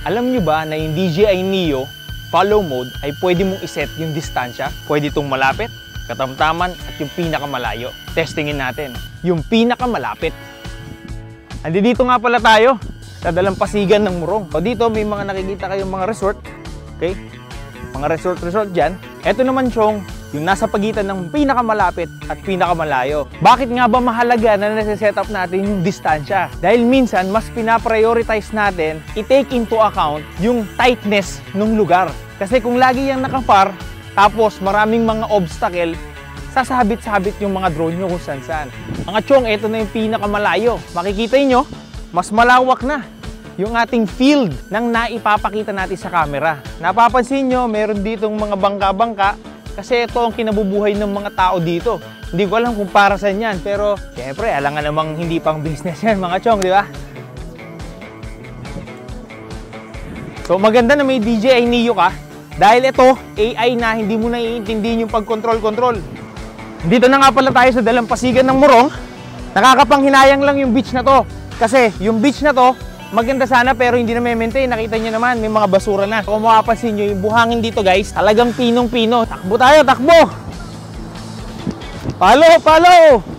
Alam nyo ba na yung DJI Neo follow mode ay pwede mong iset yung distansya? Pwede itong malapit, katamtaman at yung pinakamalayo. Testingin natin yung pinakamalapit. Andi dito nga pala tayo sa dalampasigan ng Morong. O dito may mga nakikita kayong mga resort. Okay? Mga resort dyan. Ito naman Chong, yung nasa pagitan ng pinakamalapit at pinakamalayo. Bakit nga ba mahalaga na nasa-set up natin yung distansya? Dahil minsan, mas pinaprioritize natin i-take into account yung tightness ng lugar. Kasi kung lagi yung nakafar, tapos maraming mga obstacle, sasabit-sabit yung mga drone nyo kung saan-saan. Mga Chong, ito na yung pinakamalayo. Makikita nyo, mas malawak na yung ating field ng naipapakita natin sa camera. Napapansin nyo, meron ditong mga bangka-bangka kasi ito ang kinabubuhay ng mga tao dito. Hindi ko alam kung para saan yan, pero syempre, alam nga namang hindi pang business yan mga Chong, di ba? So maganda na may DJI Neo ka dahil ito, AI na, hindi mo na iintindihin yung pag-control-control. Dito na nga pala tayo sa dalampasigan ng Morong. Nakakapanghinayang lang yung beach na to. Kasi yung beach na to, maganda sana pero hindi na maintain. Nakita nyo naman, may mga basura na. Kung mapapansin nyo, yung buhangin dito guys, talagang pinong-pino. Takbo tayo, takbo! Follow!